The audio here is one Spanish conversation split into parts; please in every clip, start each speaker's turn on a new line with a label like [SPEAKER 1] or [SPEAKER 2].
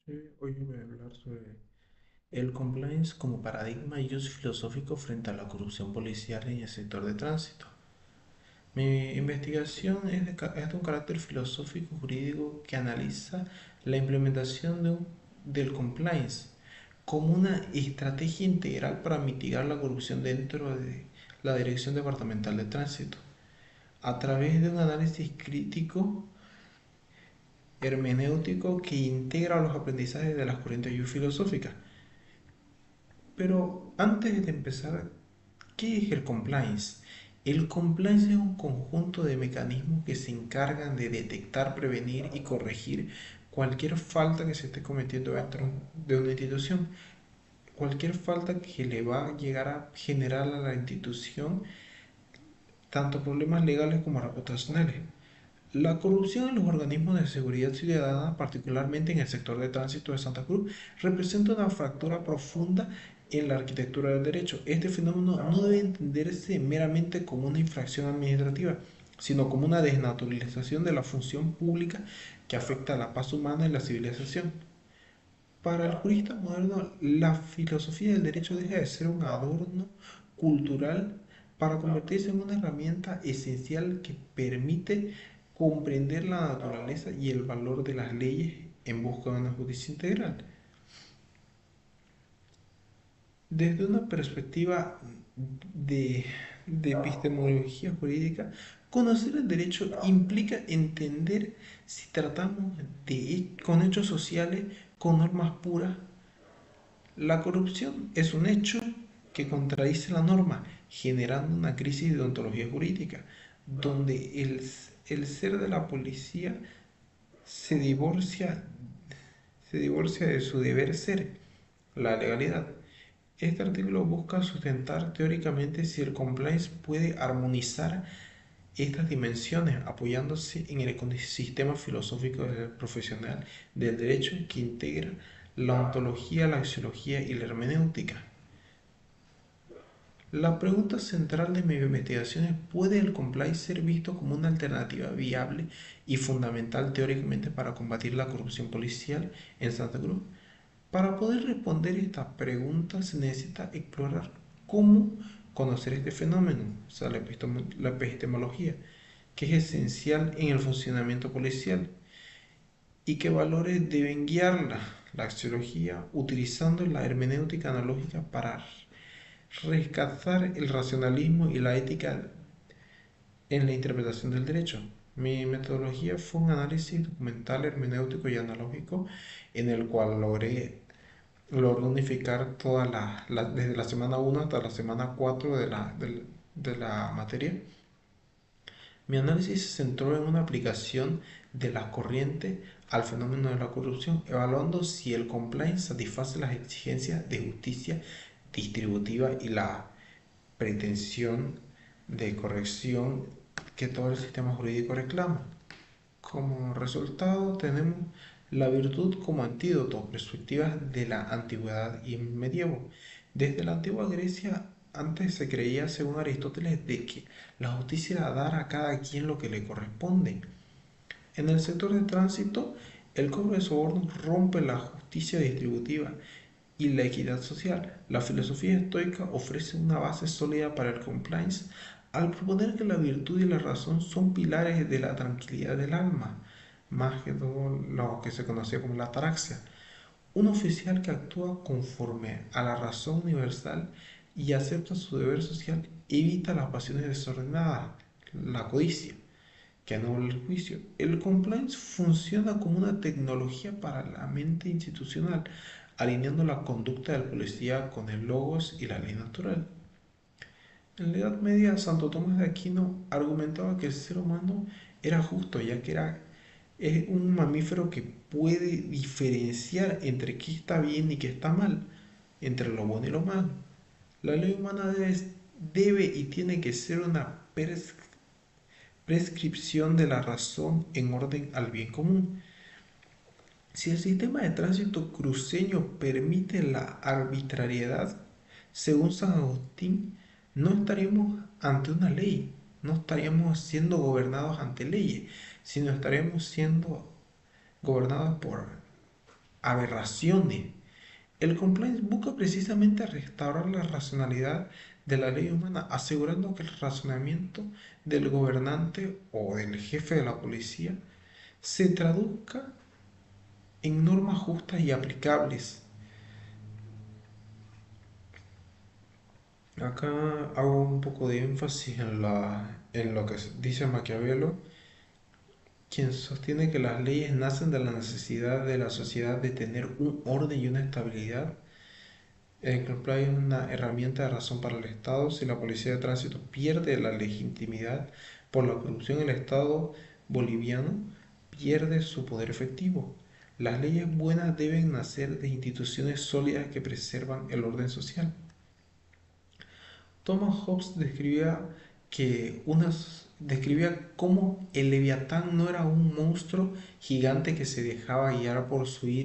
[SPEAKER 1] Hoy voy a hablar sobre el compliance como paradigma y uso filosófico frente a la corrupción policial en el sector de tránsito. Mi investigación es de un carácter filosófico jurídico que analiza la implementación del compliance como una estrategia integral para mitigar la corrupción dentro de la Dirección Departamental de Tránsito, a través de un análisis crítico hermenéutico que integra los aprendizajes de las corrientes filosóficas. Pero antes de empezar, ¿qué es el compliance? El compliance es un conjunto de mecanismos que se encargan de detectar, prevenir y corregir cualquier falta que se esté cometiendo dentro de una institución. Cualquier falta que le va a llegar a generar a la institución tanto problemas legales como reputacionales. La corrupción en los organismos de seguridad ciudadana, particularmente en el sector de tránsito de Santa Cruz, representa una fractura profunda en la arquitectura del derecho. Este fenómeno no debe entenderse meramente como una infracción administrativa, sino como una desnaturalización de la función pública que afecta a la paz humana y la civilización. Para el jurista moderno, la filosofía del derecho deja de ser un adorno cultural para convertirse en una herramienta esencial que permite comprender la naturaleza y el valor de las leyes en busca de una justicia integral. Desde una perspectiva de, de epistemología jurídica, conocer el derecho implica entender si tratamos con hechos sociales, con normas puras. La corrupción es un hecho que contradice la norma, generando una crisis de ontología jurídica, donde el ser de la policía se divorcia, se divorcia de su deber ser, la legalidad. Este artículo busca sustentar teóricamente si el compliance puede armonizar estas dimensiones apoyándose en el ecosistema filosófico del profesional del derecho que integra la ontología, la axiología y la hermenéutica. La pregunta central de mi investigación es: ¿puede el compliance ser visto como una alternativa viable y fundamental teóricamente para combatir la corrupción policial en Santa Cruz? Para poder responder esta pregunta se necesita explorar cómo conocer este fenómeno, o sea, la epistemología, que es esencial en el funcionamiento policial, y qué valores deben guiarla, la axiología, utilizando la hermenéutica analógica para rescatar el racionalismo y la ética en la interpretación del derecho. Mi metodología fue un análisis documental, hermenéutico y analógico en el cual logré unificar desde la semana 1 hasta la semana 4 de la materia. Mi análisis se centró en una aplicación de la corriente al fenómeno de la corrupción, evaluando si el compliance satisface las exigencias de justicia distributiva y la pretensión de corrección que todo el sistema jurídico reclama. Como resultado tenemos la virtud como antídoto, perspectivas de la antigüedad y el medievo. Desde la antigua Grecia, antes se creía, según Aristóteles, de que la justicia era dar a cada quien lo que le corresponde. En el sector de tránsito, el cobro de sobornos rompe la justicia distributiva y la equidad social. La filosofía estoica ofrece una base sólida para el compliance al proponer que la virtud y la razón son pilares de la tranquilidad del alma, más que todo lo que se conocía como la ataraxia. Un oficial que actúa conforme a la razón universal y acepta su deber social evita las pasiones desordenadas, la codicia, que anula el juicio. El compliance funciona como una tecnología para la mente institucional, alineando la conducta del policía con el logos y la ley natural. En la Edad Media, Santo Tomás de Aquino argumentaba que el ser humano era justo, ya que es un mamífero que puede diferenciar entre qué está bien y qué está mal, entre lo bueno y lo malo. La ley humana debe y tiene que ser una prescripción de la razón en orden al bien común. Si el sistema de tránsito cruceño permite la arbitrariedad, según San Agustín, no estaríamos ante una ley, no estaríamos siendo gobernados ante leyes, sino estaríamos siendo gobernados por aberraciones. El compliance busca precisamente restaurar la racionalidad de la ley humana, asegurando que el razonamiento del gobernante o del jefe de la policía se traduzca en normas justas y aplicables. Acá hago un poco de énfasis en lo que dice Maquiavelo, quien sostiene que las leyes nacen de la necesidad de la sociedad de tener un orden y una estabilidad. El compliance es una herramienta de razón para el Estado. Si la policía de tránsito pierde la legitimidad por la corrupción, el Estado boliviano pierde su poder efectivo. Las leyes buenas deben nacer de instituciones sólidas que preservan el orden social. Thomas Hobbes describía cómo el Leviatán no era un monstruo gigante que se dejaba guiar por su y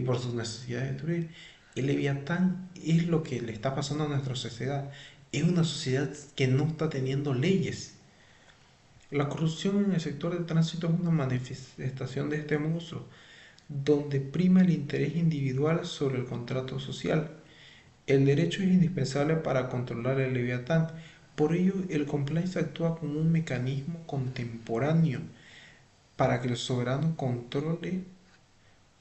[SPEAKER 1] por sus necesidades de destruir. El Leviatán es lo que le está pasando a nuestra sociedad. Es una sociedad que no está teniendo leyes. La corrupción en el sector de tránsito es una manifestación de este monstruo, donde prima el interés individual sobre el contrato social. El derecho es indispensable para controlar el Leviatán. Por ello, el compliance actúa como un mecanismo contemporáneo para que el soberano controle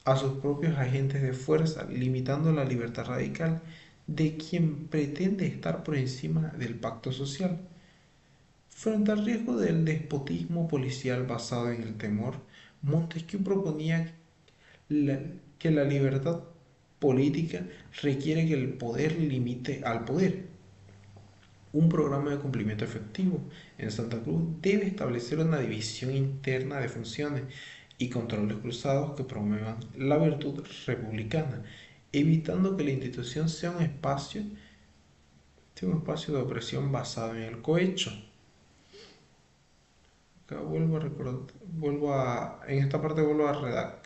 [SPEAKER 1] a sus propios agentes de fuerza, limitando la libertad radical de quien pretende estar por encima del pacto social. Frente al riesgo del despotismo policial basado en el temor, Montesquieu proponía la- que la libertad política requiere que el poder limite al poder. Un programa de cumplimiento efectivo en Santa Cruz debe establecer una división interna de funciones y controles cruzados que promuevan la virtud republicana, evitando que la institución sea un espacio de opresión basado en el cohecho. Acá en esta parte vuelvo a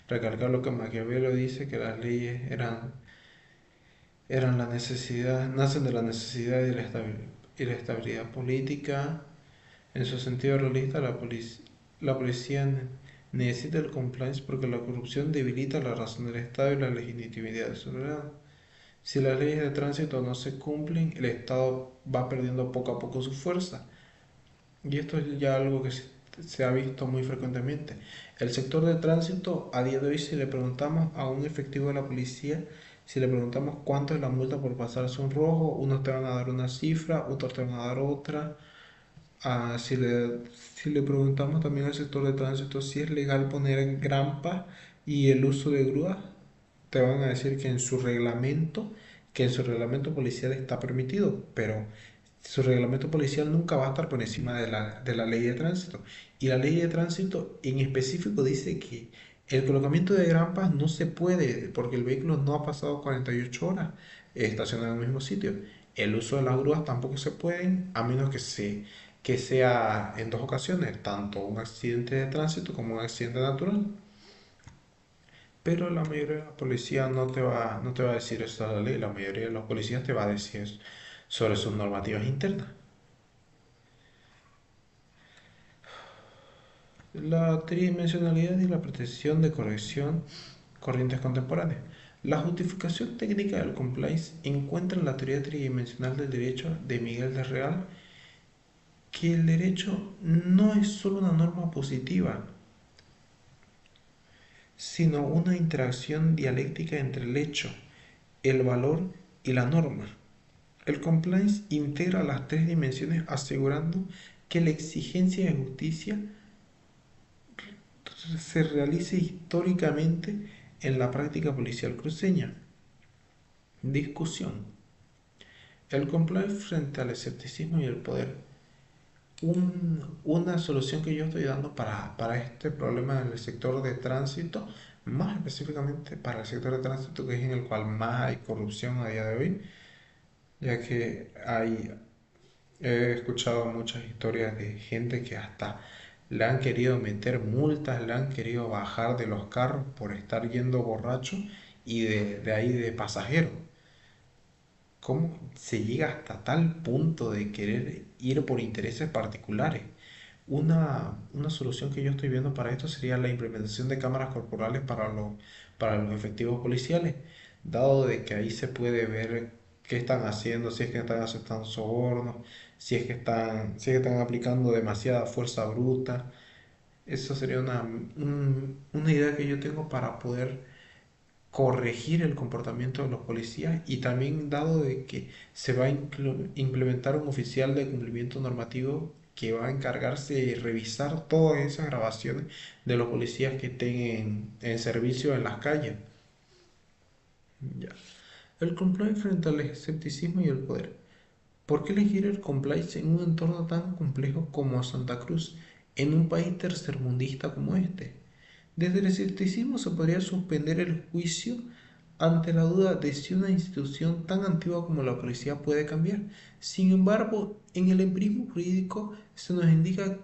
[SPEAKER 1] recalcar lo que Maquiavelo dice, que las leyes eran la necesidad, nacen de la necesidad y la estabilidad política. En su sentido realista, la policía necesita el compliance porque la corrupción debilita la razón del Estado y la legitimidad de su soberano. Si las leyes de tránsito no se cumplen, el Estado va perdiendo poco a poco su fuerza. Y esto es ya algo que se ha visto muy frecuentemente. El sector de tránsito, a día de hoy, si le preguntamos a un efectivo de la policía, si le preguntamos cuánto es la multa por pasarse un rojo, unos te van a dar una cifra, otros te van a dar otra. Si le preguntamos también al sector de tránsito si es legal poner grampas y el uso de grúas, te van a decir que en su reglamento policial está permitido, pero su reglamento policial nunca va a estar por encima de la ley de tránsito. Y la ley de tránsito en específico dice que el colocamiento de grampas no se puede porque el vehículo no ha pasado 48 horas estacionado en el mismo sitio. El uso de las grúas tampoco se puede, a menos que sea en dos ocasiones, tanto un accidente de tránsito como un accidente natural. Pero la mayoría de la policía no te va a decir eso a la ley, la mayoría de los policías te va a decir sobre sus normativas internas. La tridimensionalidad y la protección de corrección corrientes contemporáneas. La justificación técnica del compliance encuentra en la teoría tridimensional del derecho de Miguel de Real que el derecho no es solo una norma positiva, sino una interacción dialéctica entre el hecho, el valor y la norma. El compliance integra las tres dimensiones asegurando que la exigencia de justicia se realice históricamente en la práctica policial cruceña. Discusión. El compliance frente al escepticismo y el poder. Una solución que yo estoy dando para este problema del sector de tránsito, más específicamente para el sector de tránsito, que es en el cual más hay corrupción a día de hoy, ya que he escuchado muchas historias de gente que hasta le han querido meter multas, le han querido bajar de los carros por estar yendo borracho y de ahí de pasajero. ¿Cómo se llega hasta tal punto de querer ir por intereses particulares? Una solución que yo estoy viendo para esto sería la implementación de cámaras corporales para los efectivos policiales, dado de que ahí se puede ver qué están haciendo, si es que están aceptando sobornos, si es que están aplicando demasiada fuerza bruta. Eso sería una idea que yo tengo para poder corregir el comportamiento de los policías, y también dado de que se va a implementar un oficial de cumplimiento normativo que va a encargarse de revisar todas esas grabaciones de los policías que estén en servicio en las calles. Ya. El compliance frente al escepticismo y el poder. ¿Por qué elegir el compliance en un entorno tan complejo como Santa Cruz, en un país tercermundista como este? Desde el escepticismo se podría suspender el juicio ante la duda de si una institución tan antigua como la policía puede cambiar. Sin embargo, en el empirismo jurídico se nos indica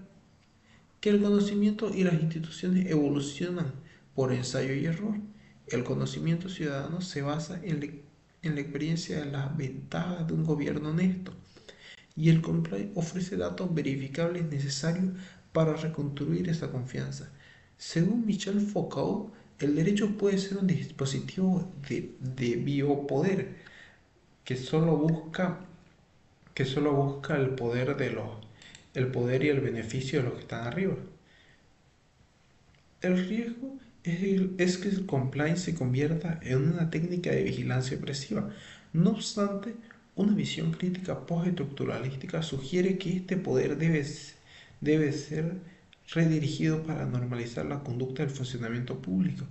[SPEAKER 1] que el conocimiento y las instituciones evolucionan por ensayo y error. El conocimiento ciudadano se basa en la experiencia de las ventajas de un gobierno honesto, y el compliance ofrece datos verificables necesarios para reconstruir esa confianza. Según Michel Foucault, el derecho puede ser un dispositivo de biopoder que solo busca, el poder el poder y el beneficio de los que están arriba. El riesgo es que el compliance se convierta en una técnica de vigilancia opresiva. No obstante, una visión crítica postestructuralística sugiere que este poder debe ser redirigido para normalizar la conducta del funcionamiento público,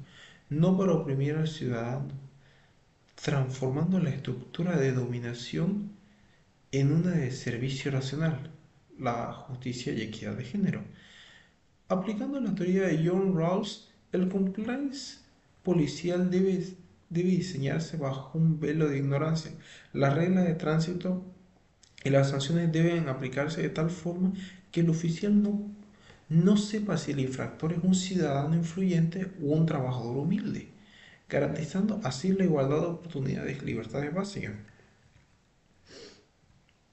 [SPEAKER 1] no para oprimir al ciudadano, transformando la estructura de dominación en una de servicio racional, la justicia y equidad de género. Aplicando la teoría de John Rawls, el compliance policial debe diseñarse bajo un velo de ignorancia. Las reglas de tránsito y las sanciones deben aplicarse de tal forma que el oficial no sepa si el infractor es un ciudadano influyente o un trabajador humilde, garantizando así la igualdad de oportunidades y libertades básicas.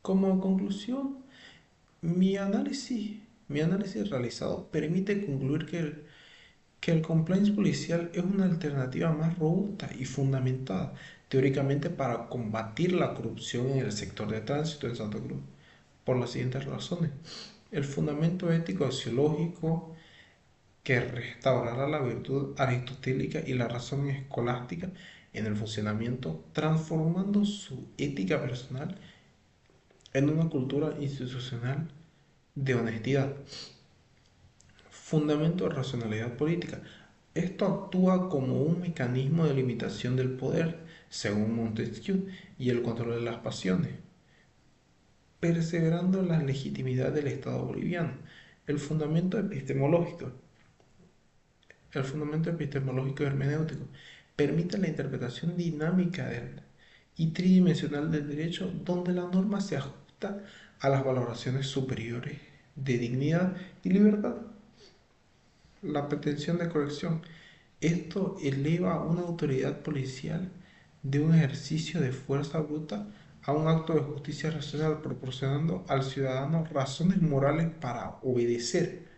[SPEAKER 1] Como conclusión, mi análisis realizado permite concluir que el compliance policial es una alternativa más robusta y fundamentada teóricamente para combatir la corrupción en el sector de tránsito en Santa Cruz, por las siguientes razones. El fundamento ético axiológico que restaurará la virtud aristotélica y la razón escolástica en el funcionamiento, transformando su ética personal en una cultura institucional de honestidad. Fundamento de racionalidad política. Esto actúa como un mecanismo de limitación del poder, según Montesquieu, y el control de las pasiones, perseverando la legitimidad del Estado boliviano. El fundamento epistemológico. El fundamento epistemológico hermenéutico permite la interpretación dinámica y tridimensional del derecho, donde la norma se ajusta a las valoraciones superiores de dignidad y libertad. La pretensión de corrección. Esto eleva una autoridad policial de un ejercicio de fuerza bruta a un acto de justicia racional, proporcionando al ciudadano razones morales para obedecer,